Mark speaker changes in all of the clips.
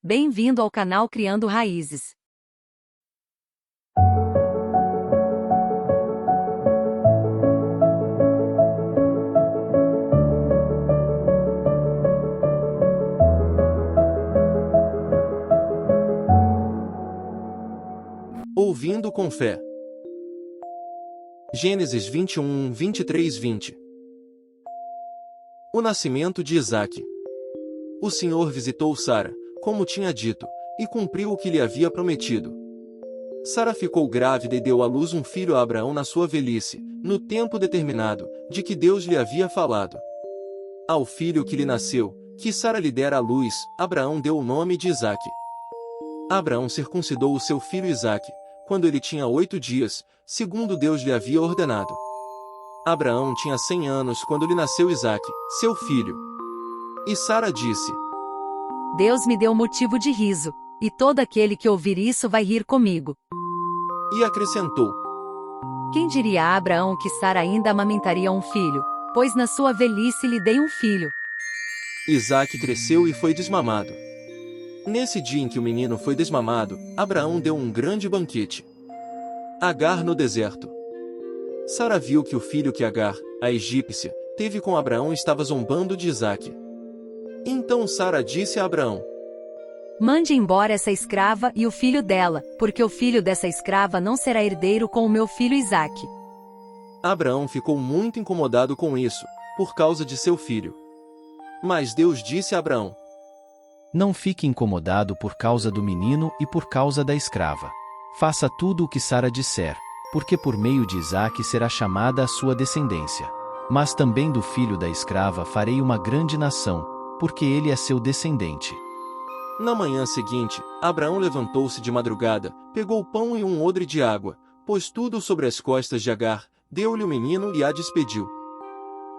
Speaker 1: Bem-vindo ao canal Criando Raízes.
Speaker 2: Ouvindo com fé. Gênesis 21, 23, 20. O nascimento de Isaque. O Senhor visitou Sara, como tinha dito, e cumpriu o que lhe havia prometido. Sara ficou grávida e deu à luz um filho a Abraão na sua velhice, no tempo determinado, de que Deus lhe havia falado. Ao filho que lhe nasceu, que Sara lhe dera à luz, Abraão deu o nome de Isaque. Abraão circuncidou o seu filho Isaque, quando ele tinha 8 dias, segundo Deus lhe havia ordenado. Abraão tinha 100 anos quando lhe nasceu Isaque, seu filho. E Sara disse:
Speaker 1: Deus me deu motivo de riso, e todo aquele que ouvir isso vai rir comigo.
Speaker 2: E acrescentou:
Speaker 1: Quem diria a Abraão que Sara ainda amamentaria um filho, pois na sua velhice lhe dei um filho.
Speaker 2: Isaque cresceu e foi desmamado. Nesse dia em que o menino foi desmamado, Abraão deu um grande banquete. Agar no deserto. Sara viu que o filho que Agar, a egípcia, teve com Abraão estava zombando de Isaque. Então Sara disse a Abraão:
Speaker 1: Mande embora essa escrava e o filho dela, porque o filho dessa escrava não será herdeiro com o meu filho Isaque.
Speaker 2: Abraão ficou muito incomodado com isso, por causa de seu filho. Mas Deus disse a Abraão:
Speaker 3: Não fique incomodado por causa do menino e por causa da escrava. Faça tudo o que Sara disser, porque por meio de Isaque será chamada a sua descendência. Mas também do filho da escrava farei uma grande nação, porque ele é seu descendente.
Speaker 2: Na manhã seguinte, Abraão levantou-se de madrugada, pegou pão e um odre de água, pôs tudo sobre as costas de Agar, deu-lhe o menino e a despediu.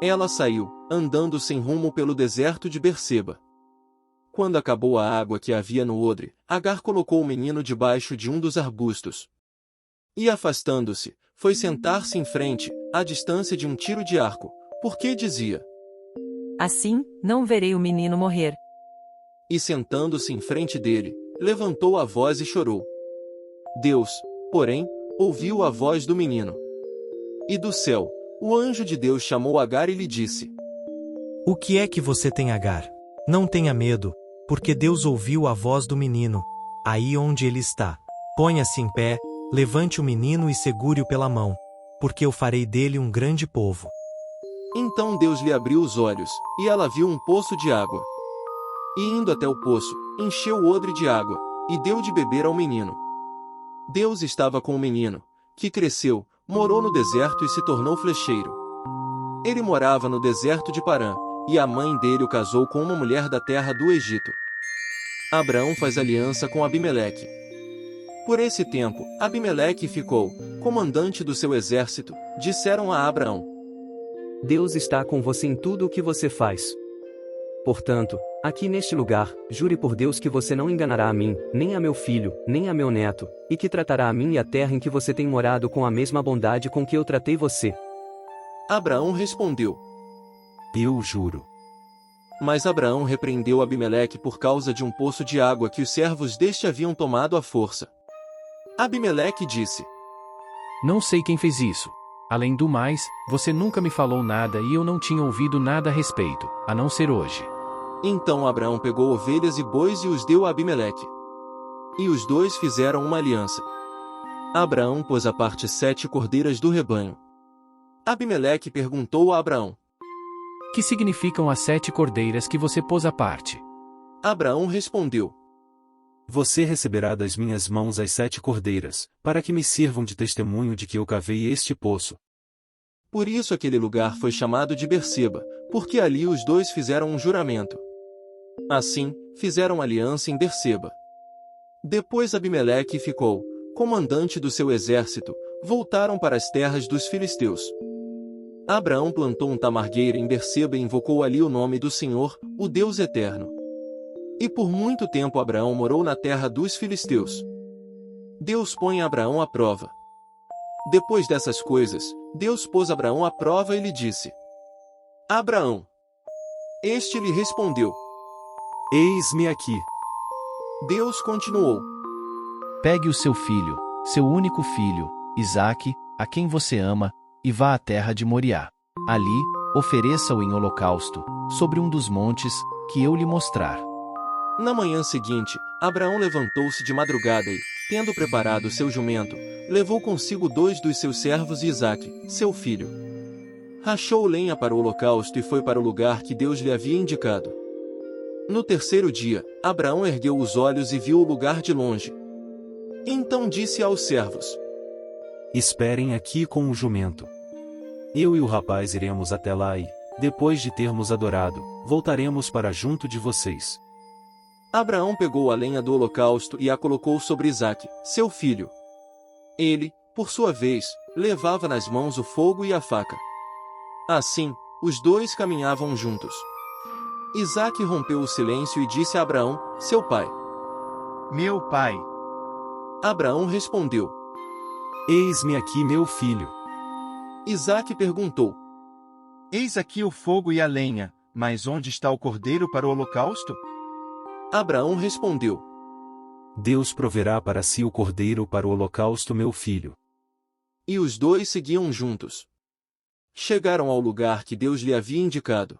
Speaker 2: Ela saiu, andando sem rumo pelo deserto de Berseba. Quando acabou a água que havia no odre, Agar colocou o menino debaixo de um dos arbustos. E afastando-se, foi sentar-se em frente, à distância de um tiro de arco, porque dizia:
Speaker 1: Assim, não verei o menino morrer.
Speaker 2: E sentando-se em frente dele, levantou a voz e chorou. Deus, porém, ouviu a voz do menino. E do céu, o anjo de Deus chamou Agar e lhe disse:
Speaker 4: O que é que você tem, Agar? Não tenha medo, porque Deus ouviu a voz do menino, aí onde ele está. Ponha-se em pé, levante o menino e segure-o pela mão, porque eu farei dele um grande povo.
Speaker 2: Então Deus lhe abriu os olhos, e ela viu um poço de água. E indo até o poço, encheu o odre de água, e deu de beber ao menino. Deus estava com o menino, que cresceu, morou no deserto e se tornou flecheiro. Ele morava no deserto de Parã, e a mãe dele o casou com uma mulher da terra do Egito. Abraão faz aliança com Abimeleque. Por esse tempo, Abimeleque ficou comandante do seu exército. Disseram a Abraão:
Speaker 5: Deus está com você em tudo o que você faz. Portanto, aqui neste lugar, jure por Deus que você não enganará a mim, nem a meu filho, nem a meu neto, e que tratará a mim e a terra em que você tem morado com a mesma bondade com que eu tratei você.
Speaker 2: Abraão respondeu:
Speaker 4: Eu juro.
Speaker 2: Mas Abraão repreendeu Abimeleque por causa de um poço de água que os servos deste haviam tomado à força. Abimeleque disse:
Speaker 3: Não sei quem fez isso. Além do mais, você nunca me falou nada e eu não tinha ouvido nada a respeito, a não ser hoje.
Speaker 2: Então Abraão pegou ovelhas e bois e os deu a Abimeleque. E os dois fizeram uma aliança. Abraão pôs à parte 7 cordeiras do rebanho. Abimeleque perguntou a Abraão:
Speaker 3: Que significam as 7 cordeiras que você pôs à parte?
Speaker 2: Abraão respondeu:
Speaker 6: Você receberá das minhas mãos as 7 cordeiras, para que me sirvam de testemunho de que eu cavei este poço.
Speaker 2: Por isso aquele lugar foi chamado de Berseba, porque ali os dois fizeram um juramento. Assim, fizeram aliança em Berseba. Depois Abimeleque ficou comandante do seu exército, voltaram para as terras dos filisteus. Abraão plantou um tamargueiro em Berseba e invocou ali o nome do Senhor, o Deus eterno. E por muito tempo Abraão morou na terra dos filisteus. Deus põe Abraão à prova. Depois dessas coisas, Deus pôs Abraão à prova e lhe disse: Abraão. Este lhe respondeu:
Speaker 6: Eis-me aqui.
Speaker 2: Deus continuou:
Speaker 3: Pegue o seu filho, seu único filho, Isaque, a quem você ama, e vá à terra de Moriá. Ali, ofereça-o em holocausto, sobre um dos montes, que eu lhe mostrar.
Speaker 2: Na manhã seguinte, Abraão levantou-se de madrugada e, tendo preparado seu jumento, levou consigo 2 dos seus servos e Isaque, seu filho. Rachou lenha para o holocausto e foi para o lugar que Deus lhe havia indicado. No terceiro dia, Abraão ergueu os olhos e viu o lugar de longe. Então disse aos servos:
Speaker 6: Esperem aqui com o jumento. Eu e o rapaz iremos até lá e, depois de termos adorado, voltaremos para junto de vocês.
Speaker 2: Abraão pegou a lenha do holocausto e a colocou sobre Isaque, seu filho. Ele, por sua vez, levava nas mãos o fogo e a faca. Assim, os dois caminhavam juntos. Isaque rompeu o silêncio e disse a Abraão, seu pai:
Speaker 7: Meu pai.
Speaker 2: Abraão respondeu:
Speaker 6: Eis-me aqui, meu filho.
Speaker 2: Isaque perguntou:
Speaker 7: Eis aqui o fogo e a lenha, mas onde está o cordeiro para o holocausto?
Speaker 2: Abraão respondeu:
Speaker 6: Deus proverá para si o cordeiro para o holocausto, meu filho.
Speaker 2: E os dois seguiam juntos. Chegaram ao lugar que Deus lhe havia indicado.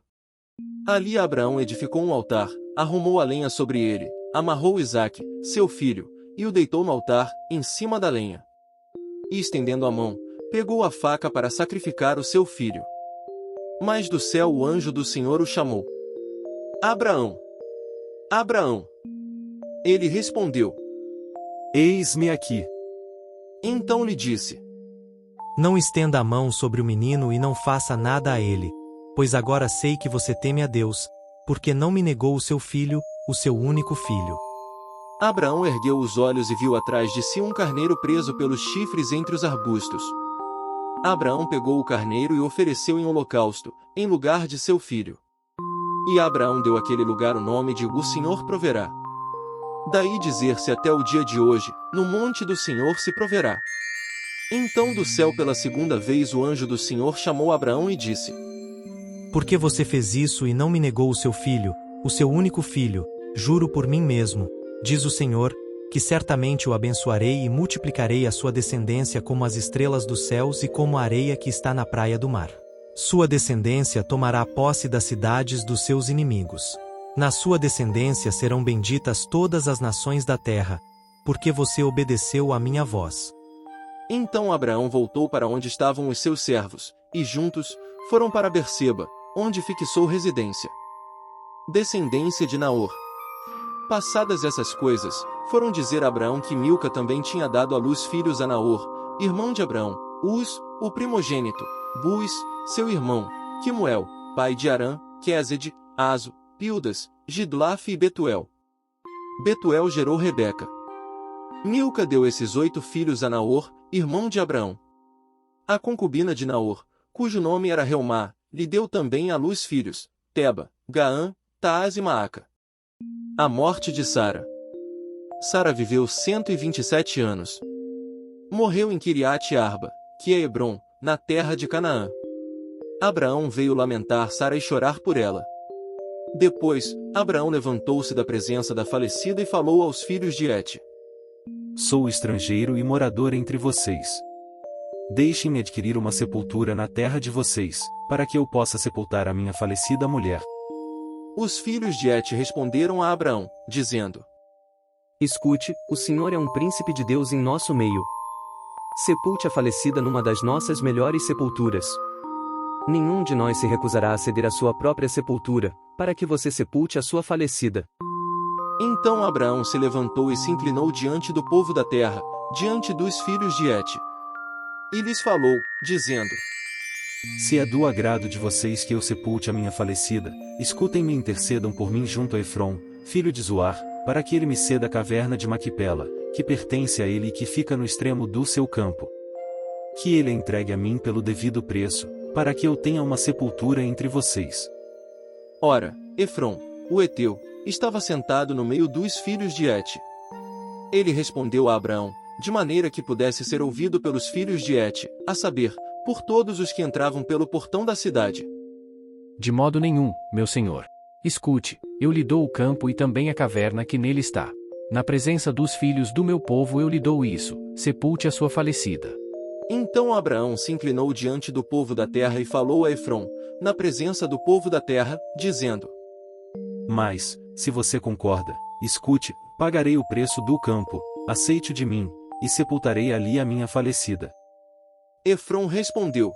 Speaker 2: Ali Abraão edificou um altar, arrumou a lenha sobre ele, amarrou Isaque, seu filho, e o deitou no altar, em cima da lenha. E estendendo a mão, pegou a faca para sacrificar o seu filho. Mas do céu o anjo do Senhor o chamou: Abraão! Abraão! Ele respondeu:
Speaker 6: Eis-me aqui.
Speaker 2: Então lhe disse:
Speaker 4: Não estenda a mão sobre o menino e não faça nada a ele, pois agora sei que você teme a Deus, porque não me negou o seu filho, o seu único filho.
Speaker 2: Abraão ergueu os olhos e viu atrás de si um carneiro preso pelos chifres entre os arbustos. Abraão pegou o carneiro e ofereceu em holocausto, em lugar de seu filho. E Abraão deu àquele lugar o nome de O Senhor Proverá. Daí dizer-se até o dia de hoje, no monte do Senhor se proverá. Então do céu pela segunda vez o anjo do Senhor chamou Abraão e disse:
Speaker 4: Por que você fez isso e não me negou o seu filho, o seu único filho? Juro por mim mesmo, diz o Senhor, que certamente o abençoarei e multiplicarei a sua descendência como as estrelas dos céus e como a areia que está na praia do mar. Sua descendência tomará posse das cidades dos seus inimigos. Na sua descendência serão benditas todas as nações da terra, porque você obedeceu à minha voz.
Speaker 2: Então Abraão voltou para onde estavam os seus servos, e juntos, foram para Berseba, onde fixou residência. Descendência de Naor. Passadas essas coisas, foram dizer a Abraão que Milca também tinha dado à luz filhos a Naor, irmão de Abraão, Uz, o primogênito, Buz, seu irmão, Quemuel, pai de Arã, Quésede, Azo, Pildas, Gidlaf e Betuel. Betuel gerou Rebeca. Milca deu esses 8 filhos a Naor, irmão de Abraão. A concubina de Naor, cujo nome era Reumá, lhe deu também à luz filhos, Teba, Gaã, Taás e Maaca. A morte de Sara. Sara viveu 127 anos. Morreu em Kiriate Arba, que é Hebrom, na terra de Canaã. Abraão veio lamentar Sara e chorar por ela. Depois, Abraão levantou-se da presença da falecida e falou aos filhos de Et:
Speaker 6: Sou estrangeiro e morador entre vocês. Deixem-me adquirir uma sepultura na terra de vocês, para que eu possa sepultar a minha falecida mulher.
Speaker 2: Os filhos de Et responderam a Abraão, dizendo:
Speaker 5: Escute, o Senhor é um príncipe de Deus em nosso meio. Sepulte a falecida numa das nossas melhores sepulturas. Nenhum de nós se recusará a ceder a sua própria sepultura, para que você sepulte a sua falecida.
Speaker 2: Então Abraão se levantou e se inclinou diante do povo da terra, diante dos filhos de Et. E lhes falou, dizendo:
Speaker 6: Se é do agrado de vocês que eu sepulte a minha falecida, escutem-me e intercedam por mim junto a Efrom, filho de Zoar, para que ele me ceda a caverna de Maquipela, que pertence a ele e que fica no extremo do seu campo. Que ele a entregue a mim pelo devido preço, para que eu tenha uma sepultura entre vocês.
Speaker 2: Ora, Efrom, o Eteu, estava sentado no meio dos filhos de Et. Ele respondeu a Abraão, de maneira que pudesse ser ouvido pelos filhos de Et, a saber, por todos os que entravam pelo portão da cidade.
Speaker 3: De modo nenhum, meu senhor. Escute, eu lhe dou o campo e também a caverna que nele está. Na presença dos filhos do meu povo eu lhe dou isso, sepulte a sua falecida.
Speaker 2: Então Abraão se inclinou diante do povo da terra e falou a Efrom, na presença do povo da terra, dizendo:
Speaker 6: Mas, se você concorda, escute, pagarei o preço do campo, aceite de mim, e sepultarei ali a minha falecida.
Speaker 2: Efrom respondeu: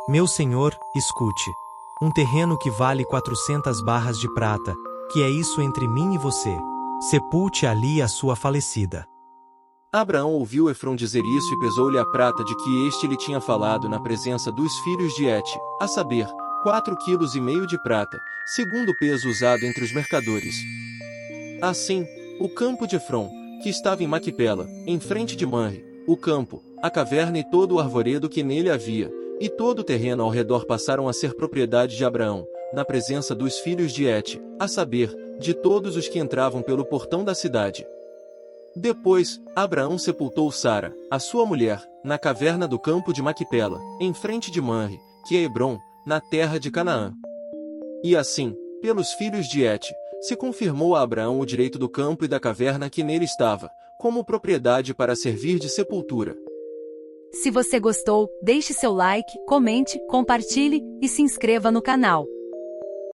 Speaker 4: Meu senhor, escute. Um terreno que vale 400 barras de prata, que é isso entre mim e você. Sepulte ali a sua falecida.
Speaker 2: Abraão ouviu Efrom dizer isso e pesou-lhe a prata de que este lhe tinha falado na presença dos filhos de Et, a saber, 4,5 quilos de prata, segundo o peso usado entre os mercadores. Assim, o campo de Efrom, que estava em Maquipela, em frente de Manre, o campo, a caverna e todo o arvoredo que nele havia, e todo o terreno ao redor passaram a ser propriedade de Abraão, na presença dos filhos de Et, a saber, de todos os que entravam pelo portão da cidade. Depois, Abraão sepultou Sara, a sua mulher, na caverna do campo de Maquipela, em frente de Manre, que é Hebrom, na terra de Canaã. E assim, pelos filhos de Et, se confirmou a Abraão o direito do campo e da caverna que nele estava, como propriedade para servir de sepultura.
Speaker 1: Se você gostou, deixe seu like, comente, compartilhe e se inscreva no canal.